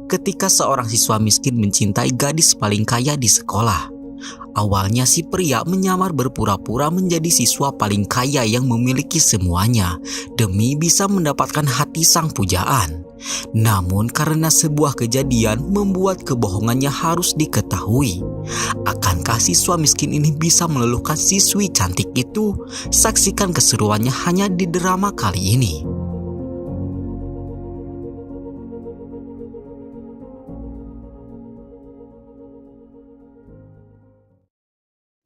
ketika seorang siswa miskin mencintai gadis paling kaya di sekolah. Awalnya si pria menyamar berpura-pura menjadi siswa paling kaya yang memiliki semuanya demi bisa mendapatkan hati sang pujaan. Namun karena sebuah kejadian membuat kebohongannya harus diketahui. Akankah siswa miskin ini bisa meluluhkan siswi cantik itu? Saksikan keseruannya hanya di drama kali ini.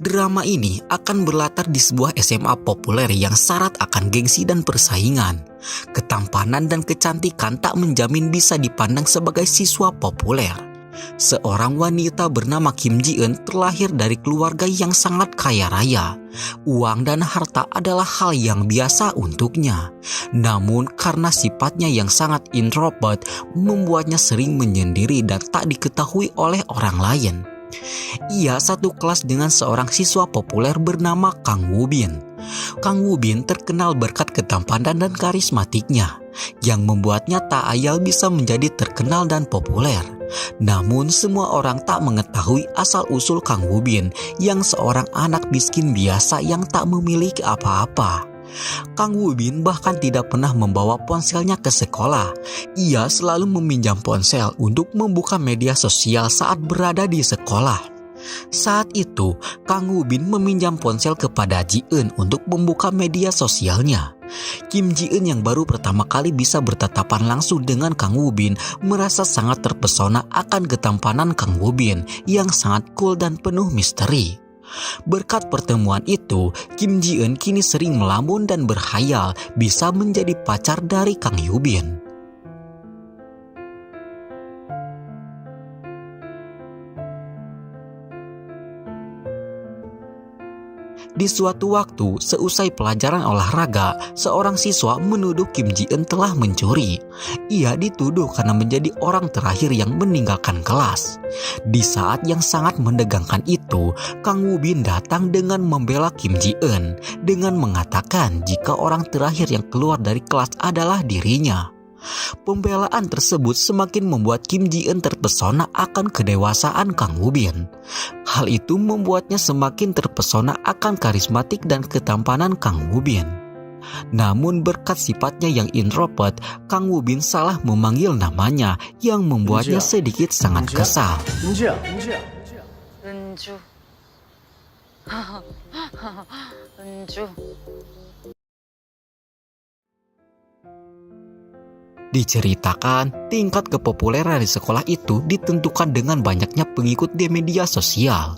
Drama ini akan berlatar di sebuah SMA populer yang syarat akan gengsi dan persaingan. Ketampanan dan kecantikan tak menjamin bisa dipandang sebagai siswa populer. Seorang wanita bernama Kim Ji-eun terlahir dari keluarga yang sangat kaya raya. Uang dan harta adalah hal yang biasa untuknya. Namun karena sifatnya yang sangat introvert membuatnya sering menyendiri dan tak diketahui oleh orang lain. Ia satu kelas dengan seorang siswa populer bernama Kang Woo-bin. Kang Woo-bin terkenal berkat ketampanan dan karismatiknya, yang membuatnya tak ayal bisa menjadi terkenal dan populer. Namun semua orang tak mengetahui asal-usul Kang Woo-bin yang seorang anak miskin biasa yang tak memiliki apa-apa. Kang Woo-bin bahkan tidak pernah membawa ponselnya ke sekolah. Ia selalu meminjam ponsel untuk membuka media sosial saat berada di sekolah. Saat itu, Kang Woo-bin meminjam ponsel kepada Ji-eun untuk membuka media sosialnya. Kim Ji-eun yang baru pertama kali bisa bertatapan langsung dengan Kang Woo-bin merasa sangat terpesona akan ketampanan Kang Woo-bin yang sangat cool dan penuh misteri. Berkat pertemuan itu, Kim Ji-eun kini sering melamun dan berhayal bisa menjadi pacar dari Kang Yoo-bin. Di suatu waktu, seusai pelajaran olahraga, seorang siswa menuduh Kim Ji-eun telah mencuri. Ia dituduh karena menjadi orang terakhir yang meninggalkan kelas. Di saat yang sangat menegangkan itu, Kang Woo-bin datang dengan membela Kim Ji-eun dengan mengatakan jika orang terakhir yang keluar dari kelas adalah dirinya. Pembelaan tersebut semakin membuat Kim Ji-eun terpesona akan kedewasaan Kang Woo-bin. Hal itu membuatnya semakin terpesona akan karismatik dan ketampanan Kang Woo-bin. Namun berkat sifatnya yang introvert, Kang Woo-bin salah memanggil namanya yang membuatnya sedikit sangat kesal. 은주. 은주. Diceritakan, tingkat kepopuleran di sekolah itu ditentukan dengan banyaknya pengikut di media sosial.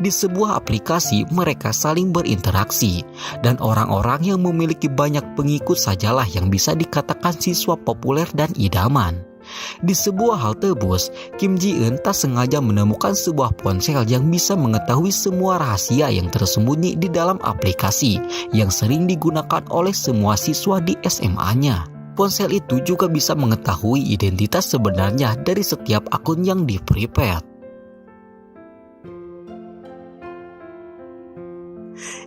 Di sebuah aplikasi, mereka saling berinteraksi, dan orang-orang yang memiliki banyak pengikut sajalah yang bisa dikatakan siswa populer dan idaman. Di sebuah halte bus, Kim Ji-eun tak sengaja menemukan sebuah ponsel yang bisa mengetahui semua rahasia yang tersembunyi di dalam aplikasi yang sering digunakan oleh semua siswa di SMA-nya. Ponsel itu juga bisa mengetahui identitas sebenarnya dari setiap akun yang di-private.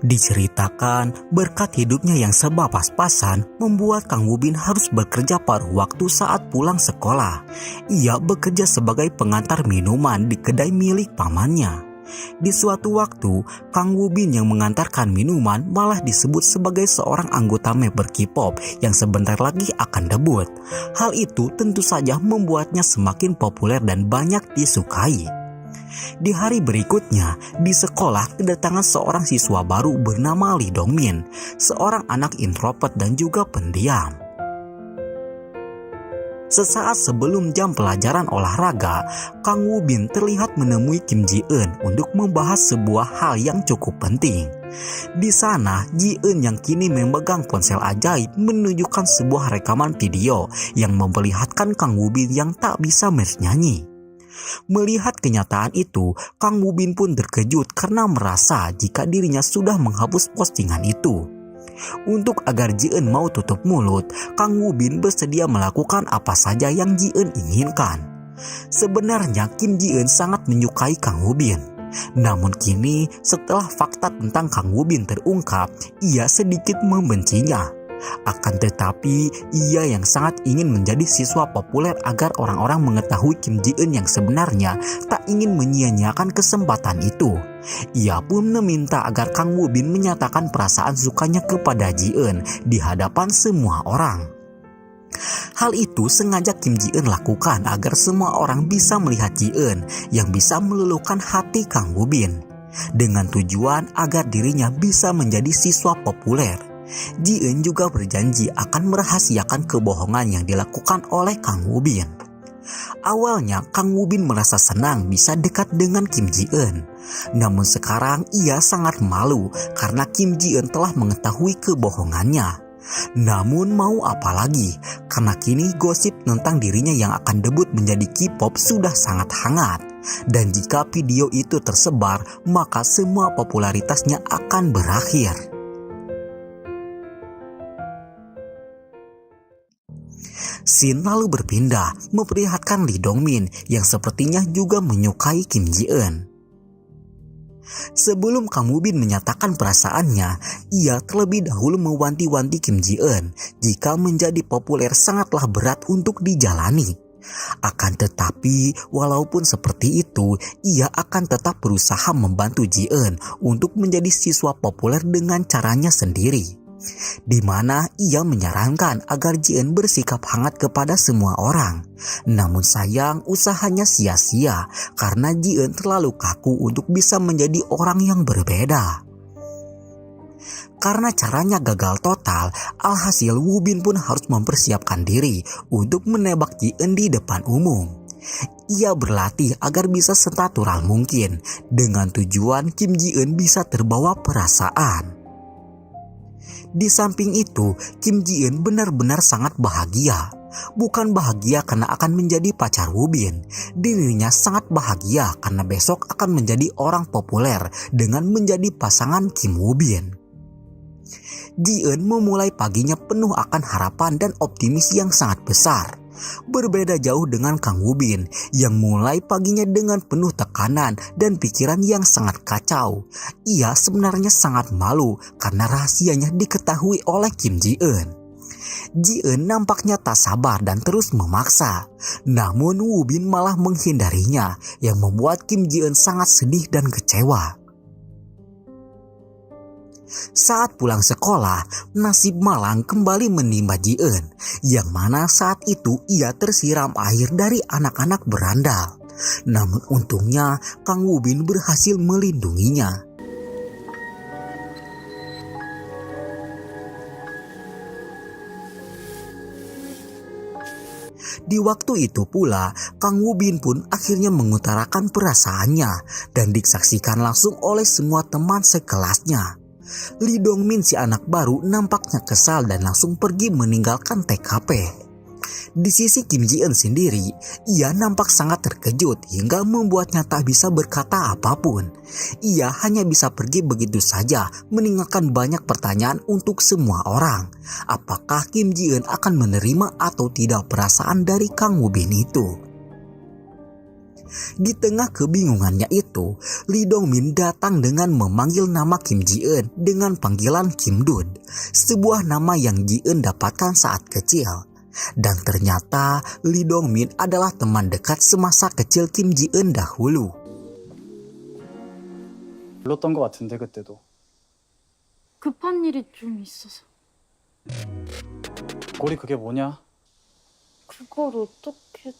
Diceritakan, berkat hidupnya yang serba pas-pasan membuat Kang Woo-bin harus bekerja paruh waktu saat pulang sekolah. Ia bekerja sebagai pengantar minuman di kedai milik pamannya. Di suatu waktu, Kang Woo-bin yang mengantarkan minuman malah disebut sebagai seorang anggota member K-pop yang sebentar lagi akan debut. Hal itu tentu saja membuatnya semakin populer dan banyak disukai. Di hari berikutnya, di sekolah kedatangan seorang siswa baru bernama Lee Dong-min, seorang anak introvert dan juga pendiam. Sesaat sebelum jam pelajaran olahraga, Kang Woo-bin terlihat menemui Kim Ji-eun untuk membahas sebuah hal yang cukup penting. Di sana, Ji-eun yang kini memegang ponsel ajaib menunjukkan sebuah rekaman video yang memperlihatkan Kang Woo-bin yang tak bisa bernyanyi. Melihat kenyataan itu, Kang Woo-bin pun terkejut karena merasa jika dirinya sudah menghapus postingan itu. Untuk agar Ji-eun mau tutup mulut, Kang Woo-bin bersedia melakukan apa saja yang Ji-eun inginkan. Sebenarnya Kim Ji-eun sangat menyukai Kang Woo-bin. Namun kini setelah fakta tentang Kang Woo-bin terungkap, ia sedikit membencinya. Akan tetapi, ia yang sangat ingin menjadi siswa populer agar orang-orang mengetahui Kim Ji-eun yang sebenarnya tak ingin menyia-nyiakan kesempatan itu. Ia pun meminta agar Kang Woo-bin menyatakan perasaan sukanya kepada Ji-eun di hadapan semua orang. Hal itu sengaja Kim Ji-eun lakukan agar semua orang bisa melihat Ji-eun yang bisa meluluhkan hati Kang Woo-bin, dengan tujuan agar dirinya bisa menjadi siswa populer. Ji-eun juga berjanji akan merahasiakan kebohongan yang dilakukan oleh Kang Woo-bin. Awalnya Kang Woo-bin merasa senang bisa dekat dengan Kim Ji-eun. Namun sekarang ia sangat malu karena Kim Ji-eun telah mengetahui kebohongannya. Namun mau apa lagi, karena kini gosip tentang dirinya yang akan debut menjadi K-pop sudah sangat hangat. Dan jika video itu tersebar, maka semua popularitasnya akan berakhir. Scene lalu berpindah memperlihatkan Lee Dong-min yang sepertinya juga menyukai Kim Ji-eun. Sebelum Kang Woo-bin menyatakan perasaannya, ia terlebih dahulu mewanti-wanti Kim Ji-eun jika menjadi populer sangatlah berat untuk dijalani. Akan tetapi, walaupun seperti itu, ia akan tetap berusaha membantu Ji-eun untuk menjadi siswa populer dengan caranya sendiri, di mana ia menyarankan agar Ji-eun bersikap hangat kepada semua orang. Namun sayang, usahanya sia-sia karena Ji-eun terlalu kaku untuk bisa menjadi orang yang berbeda. Karena caranya gagal total, alhasil Woo-bin pun harus mempersiapkan diri untuk menembak Ji-eun di depan umum. Ia berlatih agar bisa senatural mungkin dengan tujuan Kim Ji-eun bisa terbawa perasaan. Di samping itu, Kim Ji-eun benar-benar sangat bahagia. Bukan bahagia karena akan menjadi pacar Woo-bin. Dirinya sangat bahagia karena besok akan menjadi orang populer dengan menjadi pasangan Kim Woo-bin. Ji-eun memulai paginya penuh akan harapan dan optimis yang sangat besar. Berbeda jauh dengan Kang Woo-bin yang mulai paginya dengan penuh tekanan dan pikiran yang sangat kacau. Ia sebenarnya sangat malu karena rahasianya diketahui oleh Kim Ji-eun. Ji-eun nampaknya tak sabar dan terus memaksa. Namun Woo-bin malah menghindarinya yang membuat Kim Ji-eun sangat sedih dan kecewa. Saat pulang sekolah, nasib malang kembali menimpa Ji-eun, yang mana saat itu ia tersiram air dari anak-anak berandal. Namun untungnya Kang Woo-bin berhasil melindunginya. Di waktu itu pula, Kang Woo-bin pun akhirnya mengutarakan perasaannya dan disaksikan langsung oleh semua teman sekelasnya. Lee Dong-min si anak baru nampaknya kesal dan langsung pergi meninggalkan TKP. Di sisi Kim Ji-eun sendiri, ia nampak sangat terkejut hingga membuatnya tak bisa berkata apapun. Ia hanya bisa pergi begitu saja, meninggalkan banyak pertanyaan untuk semua orang. Apakah Kim Ji-eun akan menerima atau tidak perasaan dari Kang Woo-bin itu? Di tengah kebingungannya itu, Lee Dong-min datang dengan memanggil nama Kim Ji-eun dengan panggilan Kim Dud, sebuah nama yang Ji-eun dapatkan saat kecil. Dan ternyata Lee Dong-min adalah teman dekat semasa kecil Kim Ji-eun dahulu. 불렀던 것 같은데 그때도. 급한 일이 좀 있어서. 꼬리 그게 뭐냐? 그걸 어떻게...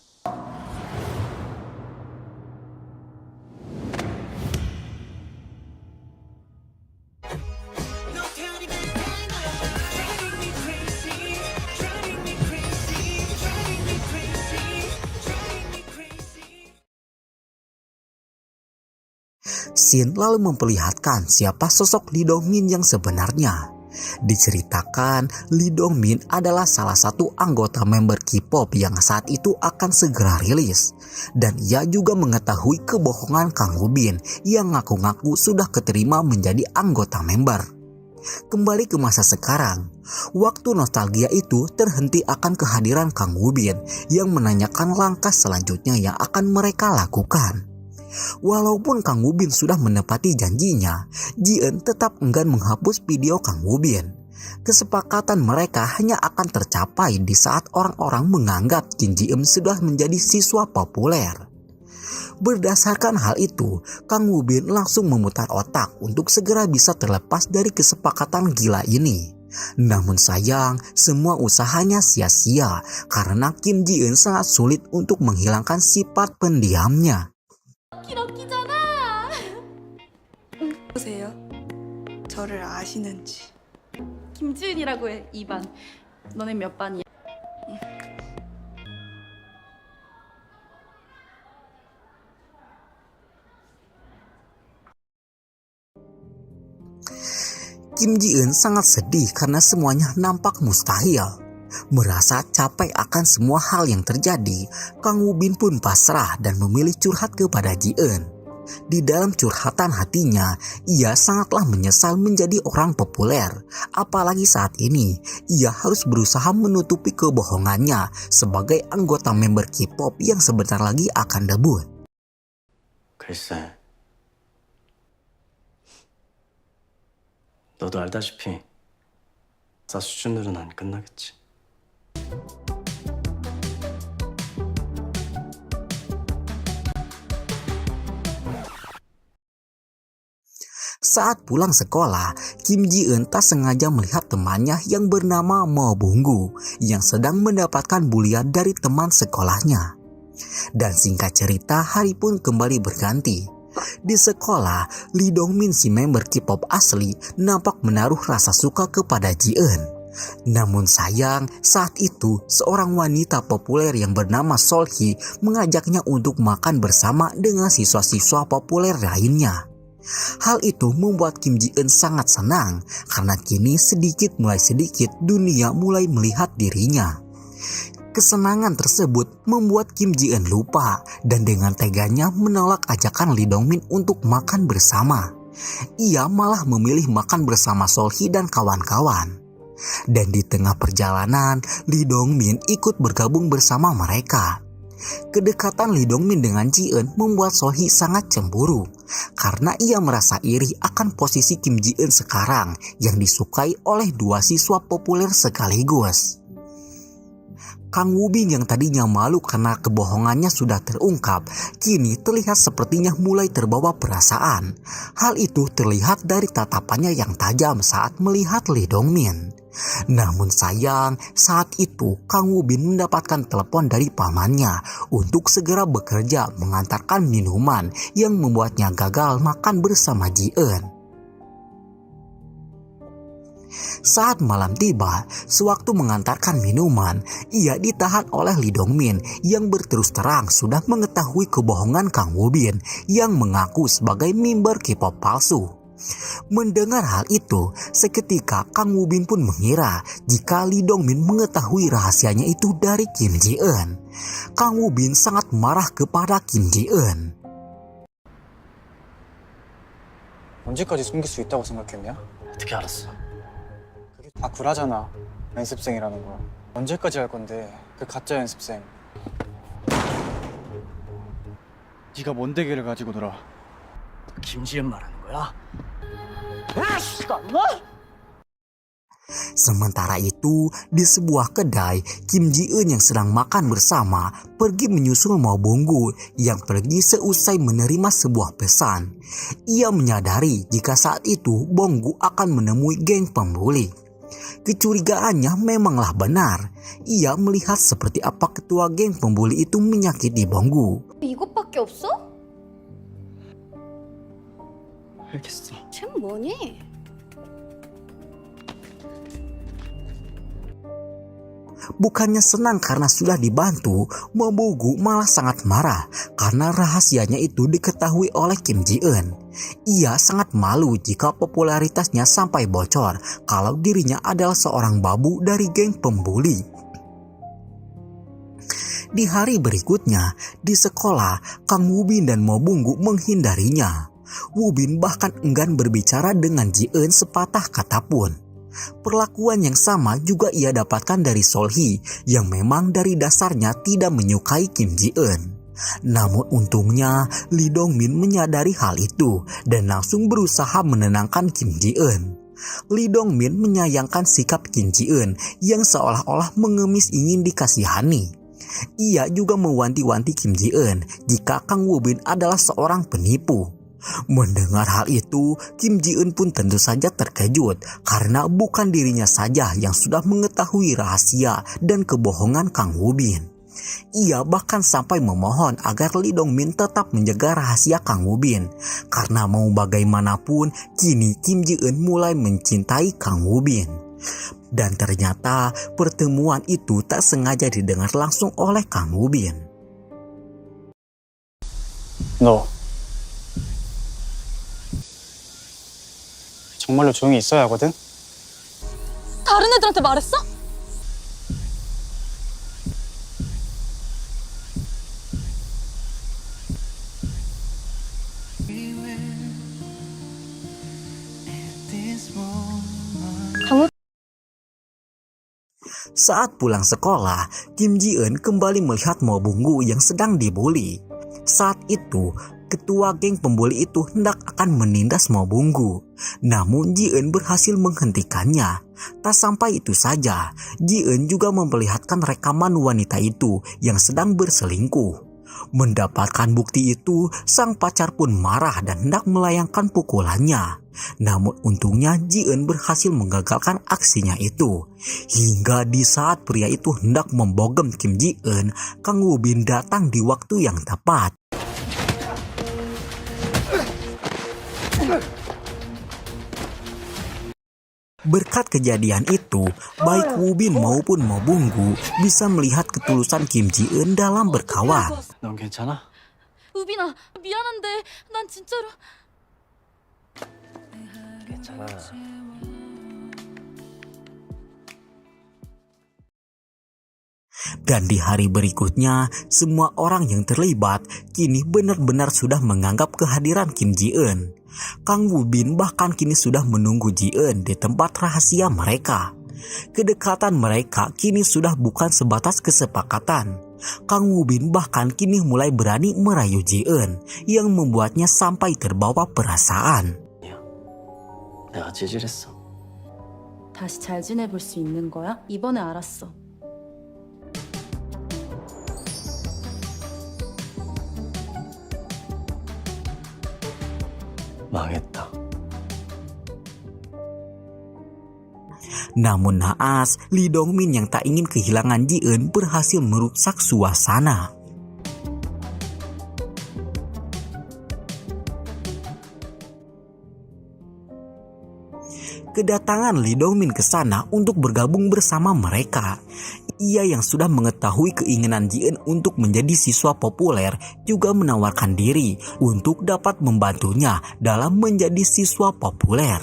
Scene lalu memperlihatkan siapa sosok Lee Dong-min yang sebenarnya. Diceritakan Lee Dong-min adalah salah satu anggota member K-pop yang saat itu akan segera rilis. Dan ia juga mengetahui kebohongan Kang Woo-bin yang ngaku-ngaku sudah keterima menjadi anggota member. Kembali ke masa sekarang, waktu nostalgia itu terhenti akan kehadiran Kang Woo-bin yang menanyakan langkah selanjutnya yang akan mereka lakukan. Walaupun Kang Woo-bin sudah menepati janjinya, Ji-eun tetap enggan menghapus video Kang Woo-bin. Kesepakatan mereka hanya akan tercapai di saat orang-orang menganggap Kim Ji-eun sudah menjadi siswa populer. Berdasarkan hal itu, Kang Woo-bin langsung memutar otak untuk segera bisa terlepas dari kesepakatan gila ini. Namun sayang, semua usahanya sia-sia karena Kim Ji-eun sangat sulit untuk menghilangkan sifat pendiamnya. 보세요. 저를 아시는지. 김지은이라고 해. 2반. 너네 몇 반이야? Kim Ji-eun sangat sedih karena semuanya nampak mustahil. Merasa capek akan semua hal yang terjadi, Kang Woo-bin pun pasrah dan memilih curhat kepada Ji-eun. Di dalam curhatan hatinya, ia sangatlah menyesal menjadi orang populer. Apalagi saat ini, ia harus berusaha menutupi kebohongannya sebagai anggota member K-pop yang sebentar lagi akan debut. 글쎄, 너도 알다시피 사 수준으로는 안 끝나겠지. Saat pulang sekolah, Kim Ji-eun tak sengaja melihat temannya yang bernama Mo Bunggu yang sedang mendapatkan bulian dari teman sekolahnya. Dan singkat cerita, hari pun kembali berganti. Di sekolah, Lee Dong-min si member K-pop asli nampak menaruh rasa suka kepada Ji-eun. Namun sayang, saat itu seorang wanita populer yang bernama Sol-hee mengajaknya untuk makan bersama dengan siswa-siswa populer lainnya. Hal itu membuat Kim Ji-eun sangat senang karena kini sedikit dunia mulai melihat dirinya. Kesenangan tersebut membuat Kim Ji-eun lupa dan dengan teganya menolak ajakan Lee Dong-min untuk makan bersama. Ia malah memilih makan bersama Sol-hee dan kawan-kawan. Dan di tengah perjalanan, Lee Dong-min ikut bergabung bersama mereka. Kedekatan Lee Dong-min dengan Ji-eun membuat Sol-hee sangat cemburu karena ia merasa iri akan posisi Kim Ji-eun sekarang yang disukai oleh dua siswa populer sekaligus. Kang Woo-bin yang tadinya malu karena kebohongannya sudah terungkap, kini terlihat sepertinya mulai terbawa perasaan. Hal itu terlihat dari tatapannya yang tajam saat melihat Lee Dong-min. Namun sayang, saat itu Kang Woo-bin mendapatkan telepon dari pamannya untuk segera bekerja mengantarkan minuman yang membuatnya gagal makan bersama Ji-eun. Saat malam tiba, sewaktu mengantarkan minuman, ia ditahan oleh Lee Dong-min yang berterus terang sudah mengetahui kebohongan Kang Woo-bin yang mengaku sebagai member K-pop palsu. Mendengar hal itu, seketika Kang Woo-bin pun mengira jika Lee Dong-min mengetahui rahasianya itu dari Kim Ji-eun. Kang Woo-bin sangat marah kepada Kim Ji-eun. 언제까지 숨길 수 있다고 생각했냐? 어떻게 알았어? 그게 다 구라잖아. 연습생이라는 거. 언제까지 할 건데 그 가짜 연습생. 네가 뭔 대계를 가지고 놀아? 김지은 말하는 거야? Sementara itu, di sebuah kedai, Kim Ji-eun yang sedang makan bersama pergi menyusul Mo Bunggu yang pergi seusai menerima sebuah pesan. Ia menyadari jika saat itu Bonggu akan menemui geng pembuli. Kecurigaannya memanglah benar. Ia melihat seperti apa ketua geng pembuli itu menyakiti Bonggu. 이것밖에 없어? 알겠어. 쟤 뭐니? Bukannya senang karena sudah dibantu, Mo Bunggu malah sangat marah karena rahasianya itu diketahui oleh Kim Ji-eun. Ia sangat malu jika popularitasnya sampai bocor kalau dirinya adalah seorang babu dari geng pembuli. Di hari berikutnya, di sekolah, Kang Woo-bin dan Mo Bunggu menghindarinya. Woo-bin bahkan enggan berbicara dengan Ji-eun sepatah kata pun. Perlakuan yang sama juga ia dapatkan dari Sol-hee yang memang dari dasarnya tidak menyukai Kim Ji-eun. Namun untungnya Lee Dong-min menyadari hal itu dan langsung berusaha menenangkan Kim Ji-eun. Lee Dong-min menyayangkan sikap Kim Ji-eun yang seolah-olah mengemis ingin dikasihani. Ia juga mewanti-wanti Kim Ji-eun jika Kang Woo-bin adalah seorang penipu. Mendengar hal itu, Kim Ji-eun pun tentu saja terkejut karena bukan dirinya saja yang sudah mengetahui rahasia dan kebohongan Kang Woo-bin. Ia bahkan sampai memohon agar Lee Dong-min tetap menjaga rahasia Kang Woo-bin karena mau bagaimanapun kini Kim Ji-eun mulai mencintai Kang Woo-bin. Dan ternyata pertemuan itu tak sengaja didengar langsung oleh Kang Woo-bin. 너 정말로 조용히 있어야 하거든? 다른 애들한테 말했어? Saat pulang sekolah, Kim Ji-eun kembali melihat Mo Bung-gu yang sedang dibully. Saat itu, ketua geng pembuli itu hendak akan menindas Mo Bung-gu. Namun Ji-eun berhasil menghentikannya. Tak sampai itu saja, Ji-eun juga memperlihatkan rekaman wanita itu yang sedang berselingkuh. Mendapatkan bukti itu, sang pacar pun marah dan hendak melayangkan pukulannya. Namun untungnya Ji-eun berhasil menggagalkan aksinya itu. Hingga di saat pria itu hendak membogem Kim Ji-eun, Kang Woo-bin datang di waktu yang tepat. Berkat kejadian itu, baik Woo-bin maupun Mo Bung-gu bisa melihat ketulusan Kim Ji-eun dalam berkawan. 넌 괜찮아? 우빈아, 미안한데 난 진짜로 괜찮아. Dan di hari berikutnya, semua orang yang terlibat kini benar-benar sudah menganggap kehadiran Kim Ji-eun. Kang Woo-bin bahkan kini sudah menunggu Ji-eun di tempat rahasia mereka. Kedekatan mereka kini sudah bukan sebatas kesepakatan. Kang Woo-bin bahkan kini mulai berani merayu Ji-eun yang membuatnya sampai terbawa perasaan. 내가 찌질했어. 다시 잘 지내볼 수 있는 거야? 이번에 알았어. 망했다. Namun naas, Lee Dong-min yang tak ingin kehilangan Ji-eun berhasil merusak suasana. Kedatangan Lee Dong-min ke sana untuk bergabung bersama mereka. Ia yang sudah mengetahui keinginan Ji-eun untuk menjadi siswa populer juga menawarkan diri untuk dapat membantunya dalam menjadi siswa populer.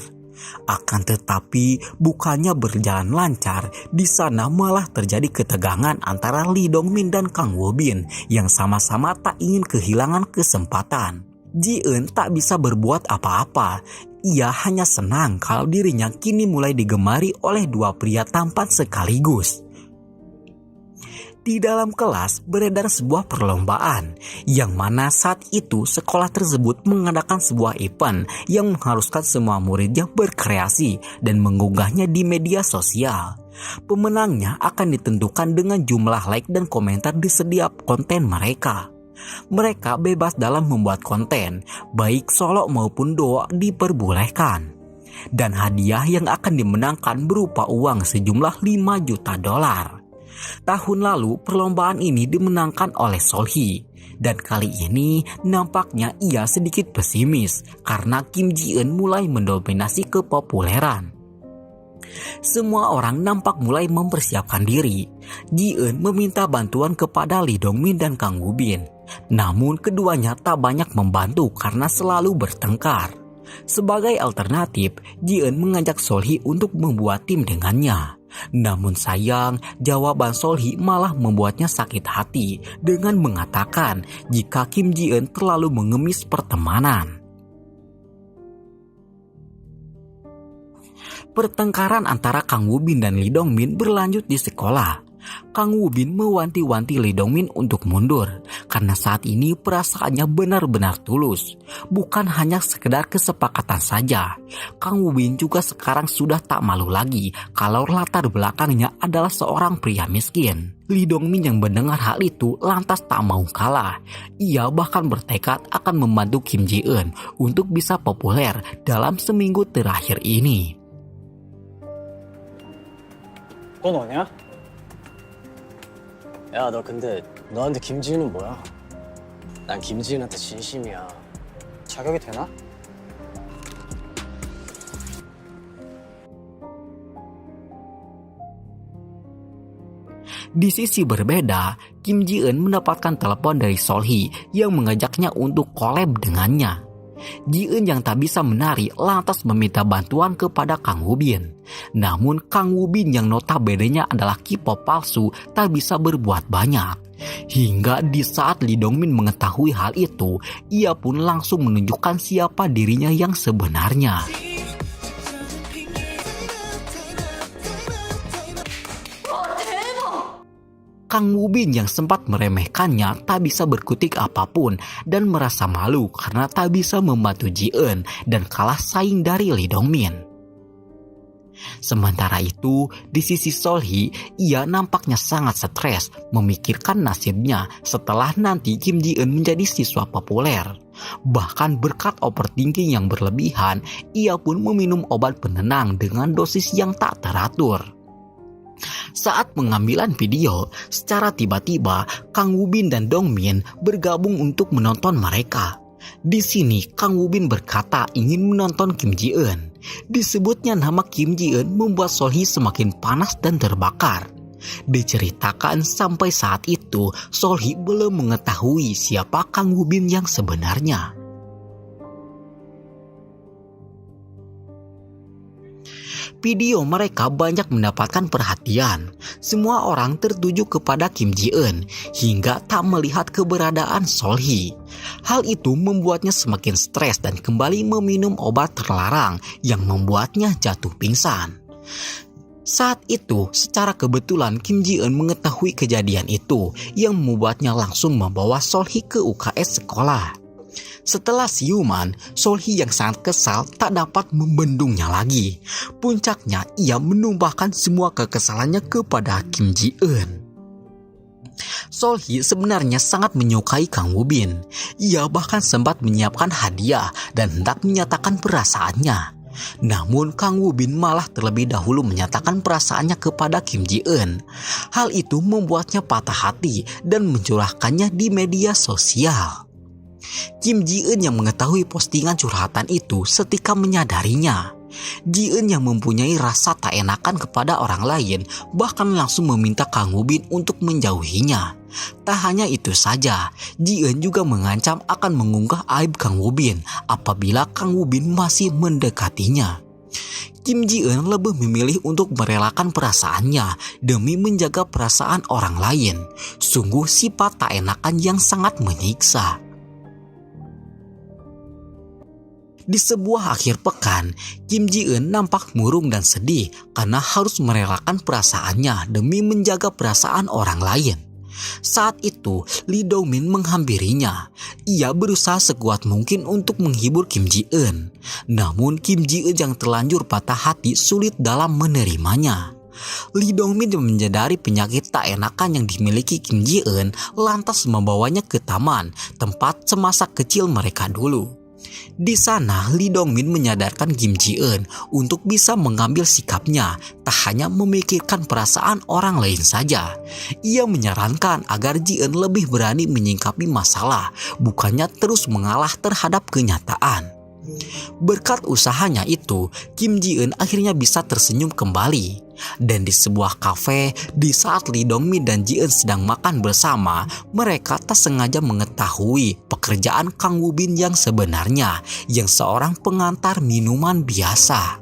Akan tetapi bukannya berjalan lancar, di sana malah terjadi ketegangan antara Lee Dong-min dan Kang Woo-bin yang sama-sama tak ingin kehilangan kesempatan. Ji-eun tak bisa berbuat apa-apa. Ia hanya senang kalau dirinya kini mulai digemari oleh dua pria tampan sekaligus. Di dalam kelas beredar sebuah perlombaan, yang mana saat itu sekolah tersebut mengadakan sebuah event yang mengharuskan semua muridnya berkreasi dan mengunggahnya di media sosial. Pemenangnya akan ditentukan dengan jumlah like dan komentar di setiap konten mereka. Mereka bebas dalam membuat konten, baik solo maupun duo diperbolehkan. Dan hadiah yang akan dimenangkan berupa uang sejumlah 5 juta dolar. Tahun lalu perlombaan ini dimenangkan oleh Solhee. Dan kali ini nampaknya ia sedikit pesimis karena Kim Ji-eun mulai mendominasi kepopuleran. Semua orang nampak mulai mempersiapkan diri. Ji-eun meminta bantuan kepada Lee Dong-min dan Kang Woo-bin. Namun keduanya tak banyak membantu karena selalu bertengkar. Sebagai alternatif, Ji-eun mengajak Solhee untuk membuat tim dengannya. Namun sayang, jawaban Solhee malah membuatnya sakit hati dengan mengatakan jika Kim Ji-eun terlalu mengemis pertemanan. Pertengkaran antara Kang Woo-bin dan Lee Dong-min berlanjut di sekolah. Kang Woo-bin mewanti-wanti Lee Dong-min untuk mundur karena saat ini perasaannya benar-benar tulus. Bukan hanya sekedar kesepakatan saja. Kang Woo-bin juga sekarang sudah tak malu lagi kalau latar belakangnya adalah seorang pria miskin. Lee Dong-min yang mendengar hal itu lantas tak mau kalah. Ia bahkan bertekad akan membantu Kim Ji-eun untuk bisa populer dalam seminggu terakhir ini. 또 너냐? 야, 너 근데 너한테 김지은은 뭐야? 난 김지은한테 진심이야. 자격이 되나? Di sisi berbeda, Kim Ji-eun mendapatkan telepon dari Sol-hee yang mengajaknya untuk collab dengannya. Ji-eun yang tak bisa menari lantas meminta bantuan kepada Kang Woo-bin. Namun Kang Woo-bin yang notabene-nya adalah K-pop palsu tak bisa berbuat banyak. Hingga di saat Lee Dong-min mengetahui hal itu, ia pun langsung menunjukkan siapa dirinya yang sebenarnya. Kang Woo-bin yang sempat meremehkannya tak bisa berkutik apapun dan merasa malu karena tak bisa membantu Ji-eun dan kalah saing dari Lee Dong-min. Sementara itu, di sisi Sol-hee, ia nampaknya sangat stres memikirkan nasibnya setelah nanti Kim Ji-eun menjadi siswa populer. Bahkan berkat overthinking yang berlebihan, ia pun meminum obat penenang dengan dosis yang tak teratur. Saat pengambilan video, secara tiba-tiba Kang Woo-bin dan Dong-min bergabung untuk menonton mereka. Di sini Kang Woo-bin berkata ingin menonton Kim Ji-eun. Disebutnya nama Kim Ji-eun membuat Sol-hee semakin panas dan terbakar. Diceritakan sampai saat itu Sol-hee belum mengetahui siapa Kang Woo-bin yang sebenarnya. Video mereka banyak mendapatkan perhatian. Semua orang tertuju kepada Kim Ji-eun hingga tak melihat keberadaan Sol-hee. Hal itu membuatnya semakin stres dan kembali meminum obat terlarang yang membuatnya jatuh pingsan. Saat itu, secara kebetulan Kim Ji-eun mengetahui kejadian itu yang membuatnya langsung membawa Sol-hee ke UKS sekolah. Setelah siuman, Sol-hee yang sangat kesal tak dapat membendungnya lagi. Puncaknya, ia menumpahkan semua kekesalannya kepada Kim Ji-eun. Sol-hee sebenarnya sangat menyukai Kang Woo-bin. Ia bahkan sempat menyiapkan hadiah dan hendak menyatakan perasaannya. Namun Kang Woo-bin malah terlebih dahulu menyatakan perasaannya kepada Kim Ji-eun. Hal itu membuatnya patah hati dan mencurahkannya di media sosial. Kim Ji-eun yang mengetahui postingan curhatan itu setika menyadarinya. Ji-eun yang mempunyai rasa tak enakan kepada orang lain bahkan langsung meminta Kang Woo-bin untuk menjauhinya. Tak hanya itu saja, Ji-eun juga mengancam akan mengunggah aib Kang Woo-bin apabila Kang Woo-bin masih mendekatinya. Kim Ji-eun lebih memilih untuk merelakan perasaannya demi menjaga perasaan orang lain. Sungguh sifat tak enakan yang sangat menyiksa. Di sebuah akhir pekan, Kim Ji-eun nampak murung dan sedih karena harus merelakan perasaannya demi menjaga perasaan orang lain. Saat itu, Lee Dong-min menghampirinya. Ia berusaha sekuat mungkin untuk menghibur Kim Ji-eun. Namun Kim Ji-eun yang terlanjur patah hati sulit dalam menerimanya. Lee Dong-min yang menyadari penyakit tak enakan yang dimiliki Kim Ji-eun lantas membawanya ke taman, tempat semasa kecil mereka dulu. Di sana, Lee Dong-min menyadarkan Kim Ji-eun untuk bisa mengambil sikapnya, tak hanya memikirkan perasaan orang lain saja. Ia menyarankan agar Ji-eun lebih berani menyingkapi masalah, bukannya terus mengalah terhadap kenyataan. Berkat usahanya itu, Kim Ji-eun akhirnya bisa tersenyum kembali. Dan di sebuah kafe, di saat Lee Dong-min dan Ji-eun sedang makan bersama, mereka tak sengaja mengetahui pekerjaan Kang Woo-bin yang sebenarnya, yang seorang pengantar minuman biasa.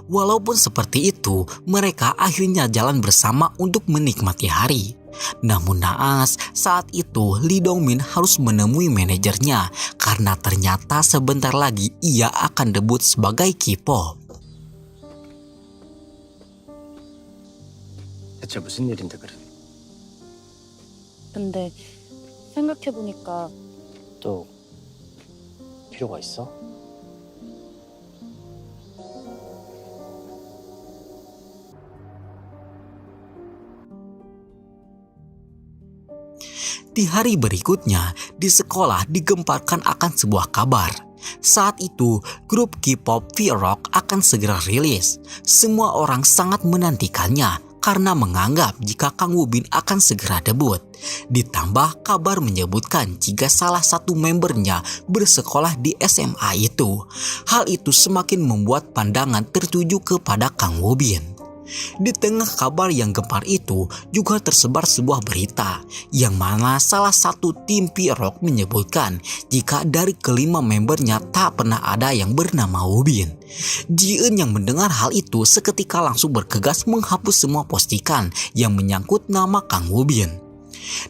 Walaupun seperti itu, mereka akhirnya jalan bersama untuk menikmati hari. Namun naas, saat itu Lee Dong-min harus menemui manajernya karena ternyata sebentar lagi ia akan debut sebagai K-pop. 대체 무슨 일인데 그래? 근데 생각해보니까 또 필요가 있어? Di hari berikutnya, di sekolah digemparkan akan sebuah kabar. Saat itu, grup K-pop V-Rock akan segera rilis. Semua orang sangat menantikannya karena menganggap jika Kang Woo-bin akan segera debut. Ditambah kabar menyebutkan jika salah satu membernya bersekolah di SMA itu. Hal itu semakin membuat pandangan tertuju kepada Kang Woo-bin. Di tengah kabar yang gempar itu juga tersebar sebuah berita yang mana salah satu tim V-Rock menyebutkan jika dari kelima membernya tak pernah ada yang bernama Woo-bin. Ji-eun yang mendengar hal itu seketika langsung bergegas menghapus semua postingan yang menyangkut nama Kang Woo-bin.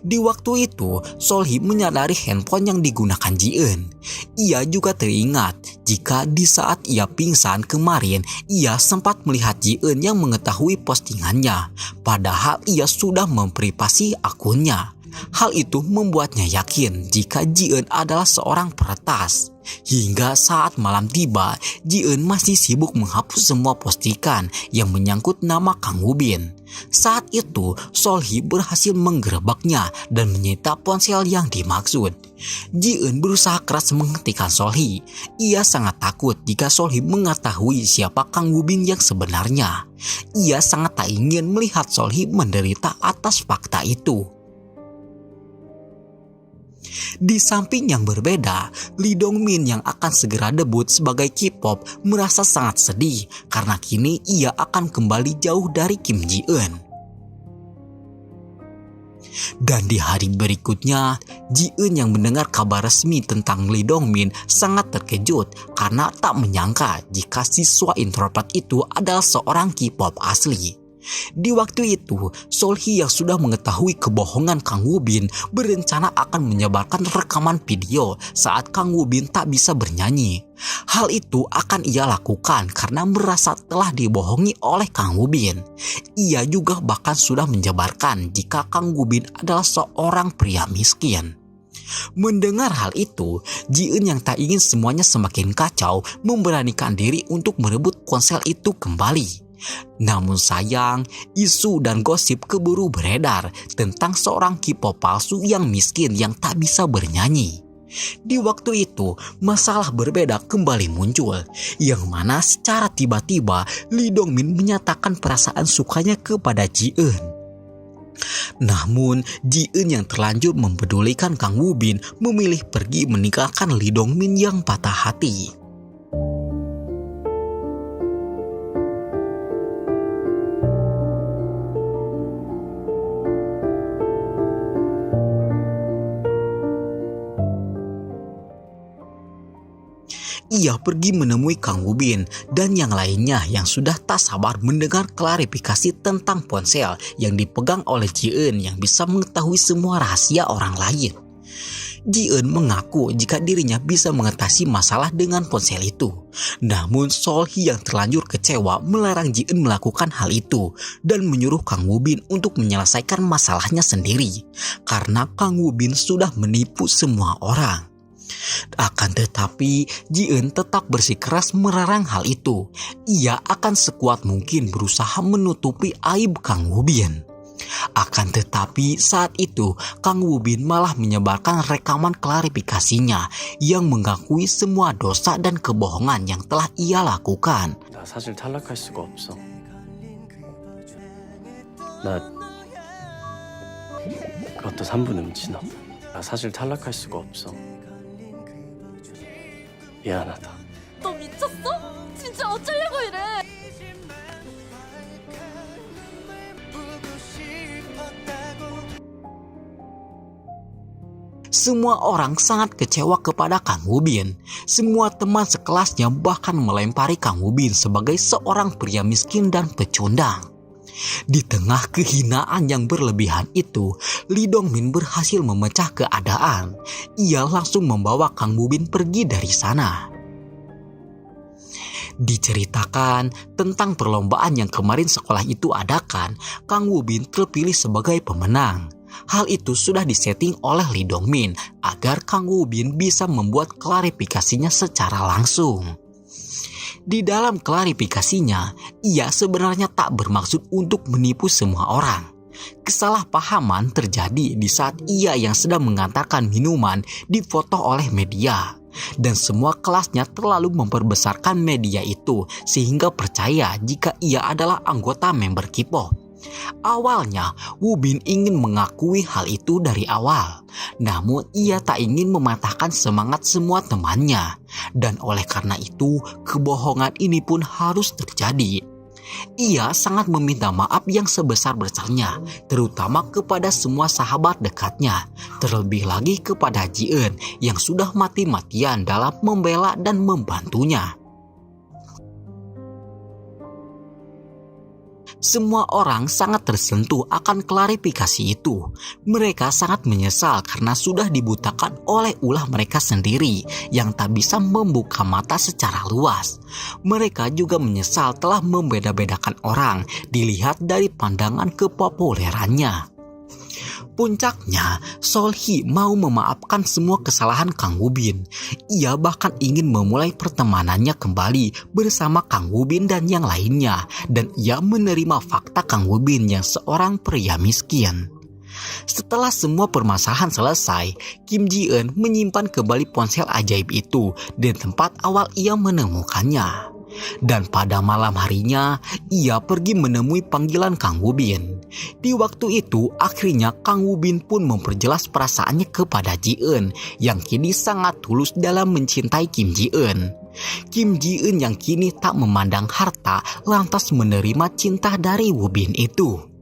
Di waktu itu, Solhee menyadari handphone yang digunakan Ji-eun. Ia juga teringat jika di saat ia pingsan kemarin, ia sempat melihat Ji-eun yang mengetahui postingannya. Padahal ia sudah memprivasi akunnya. Hal itu membuatnya yakin jika Ji-eun adalah seorang peretas. Hingga saat malam tiba, Ji-eun masih sibuk menghapus semua postingan yang menyangkut nama Kang Woo-bin. Saat itu, Solhee berhasil menggerebeknya dan menyita ponsel yang dimaksud. Ji-eun berusaha keras menghentikan Solhee. Ia sangat takut jika Solhee mengetahui siapa Kang Woo-bin yang sebenarnya. Ia sangat tak ingin melihat Solhee menderita atas fakta itu. Di samping yang berbeda, Lee Dong-min yang akan segera debut sebagai K-pop merasa sangat sedih karena kini ia akan kembali jauh dari Kim Ji-eun. Dan di hari berikutnya, Ji-eun yang mendengar kabar resmi tentang Lee Dong-min sangat terkejut karena tak menyangka jika siswa introvert itu adalah seorang K-pop asli. Di waktu itu, Solhee yang sudah mengetahui kebohongan Kang Woo-bin berencana akan menyebarkan rekaman video saat Kang Woo-bin tak bisa bernyanyi. Hal itu akan ia lakukan karena merasa telah dibohongi oleh Kang Woo-bin. Ia juga bahkan sudah menjabarkan jika Kang Woo-bin adalah seorang pria miskin. Mendengar hal itu, Ji-eun yang tak ingin semuanya semakin kacau memberanikan diri untuk merebut ponsel itu kembali. Namun sayang, isu dan gosip keburu beredar tentang seorang K-pop palsu yang miskin yang tak bisa bernyanyi. Di waktu itu, masalah berbeda kembali muncul, yang mana secara tiba-tiba Lee Dong-min menyatakan perasaan sukanya kepada Ji-eun. Namun, Ji-eun yang terlanjur mempedulikan Kang Woo-bin memilih pergi meninggalkan Lee Dong-min yang patah hati. Ia pergi menemui Kang Woo-bin dan yang lainnya yang sudah tak sabar mendengar klarifikasi tentang ponsel yang dipegang oleh Ji-eun yang bisa mengetahui semua rahasia orang lain. Ji-eun mengaku jika dirinya bisa mengatasi masalah dengan ponsel itu. Namun Solhee yang terlanjur kecewa melarang Ji-eun melakukan hal itu dan menyuruh Kang Woo-bin untuk menyelesaikan masalahnya sendiri karena Kang Woo-bin sudah menipu semua orang. Akan tetapi, Ji-eun tetap bersikeras melarang hal itu. Ia akan sekuat mungkin berusaha menutupi aib Kang Woo-bin. Akan tetapi saat itu, Kang Woo-bin malah menyebarkan rekaman klarifikasinya yang mengakui semua dosa dan kebohongan yang telah ia lakukan. 나 사실 탈락할 수가 없어. 나 그것도 3분 음치나. 나 사실 탈락할 수가 없어. 미안하다. 너 미쳤어? 진짜 어쩌려고 이래? Semua orang sangat kecewa kepada Kang Woo-bin. Semua teman sekelasnya bahkan melempari Kang Woo-bin sebagai seorang pria miskin dan pecundang. Di tengah kehinaan yang berlebihan itu, Lee Dong-min berhasil memecah keadaan. Ia langsung membawa Kang Woo-bin pergi dari sana. Diceritakan tentang perlombaan yang kemarin sekolah itu adakan, Kang Woo-bin terpilih sebagai pemenang. Hal itu sudah disetting oleh Lee Dong-min agar Kang Woo-bin bisa membuat klarifikasinya secara langsung. Di dalam klarifikasinya, ia sebenarnya tak bermaksud untuk menipu semua orang. Kesalahpahaman terjadi di saat ia yang sedang mengantarkan minuman difoto oleh media. Dan semua kelasnya terlalu memperbesarkan media itu sehingga percaya jika ia adalah anggota member K-pop. Awalnya, Woo-bin ingin mengakui hal itu dari awal. Namun ia tak ingin mematahkan semangat semua temannya. Dan oleh karena itu, kebohongan ini pun harus terjadi. Ia sangat meminta maaf yang sebesar-besarnya, terutama kepada semua sahabat dekatnya, terlebih lagi kepada Ji-eun yang sudah mati-matian dalam membela dan membantunya. Semua orang sangat tersentuh akan klarifikasi itu. Mereka sangat menyesal karena sudah dibutakan oleh ulah mereka sendiri yang tak bisa membuka mata secara luas. Mereka juga menyesal telah membeda-bedakan orang dilihat dari pandangan kepopulerannya. Puncaknya, Sol-hee mau memaafkan semua kesalahan Kang Woo-bin. Ia bahkan ingin memulai pertemanannya kembali bersama Kang Woo-bin dan yang lainnya. Dan ia menerima fakta Kang Woo-bin yang seorang pria miskin. Setelah semua permasalahan selesai, Kim Ji-eun menyimpan kembali ponsel ajaib itu di tempat awal ia menemukannya. Dan pada malam harinya, ia pergi menemui panggilan Kang Woo-bin. Di waktu itu, akhirnya Kang Woo-bin pun memperjelas perasaannya kepada Ji-eun yang kini sangat tulus dalam mencintai Kim Ji-eun. Kim Ji-eun yang kini tak memandang harta lantas menerima cinta dari Woo-bin itu.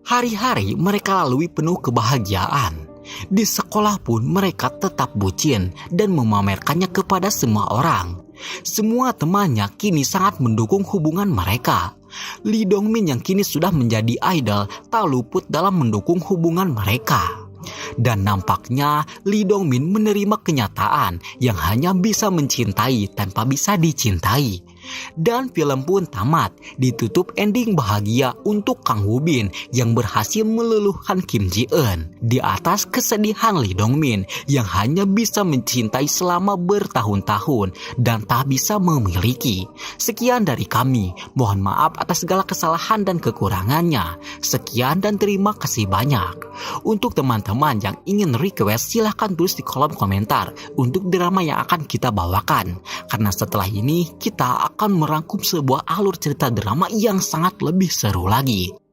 Hari-hari mereka lalui penuh kebahagiaan. Di sekolah pun mereka tetap bucin dan memamerkannya kepada semua orang. Semua temannya kini sangat mendukung hubungan mereka. Lee Dong-min yang kini sudah menjadi idol tak luput dalam mendukung hubungan mereka. Dan nampaknya Lee Dong-min menerima kenyataan yang hanya bisa mencintai tanpa bisa dicintai. Dan film pun tamat, ditutup ending bahagia untuk Kang Woo-bin yang berhasil meluluhkan Kim Ji-eun di atas kesedihan Lee Dong-min yang hanya bisa mencintai selama bertahun-tahun dan tak bisa memiliki. Sekian dari kami, mohon maaf atas segala kesalahan dan kekurangannya. Sekian dan terima kasih banyak. Untuk teman-teman yang ingin request, silahkan tulis di kolom komentar untuk drama yang akan kita bawakan. Karena setelah ini kita akan merangkum sebuah alur cerita drama yang sangat lebih seru lagi.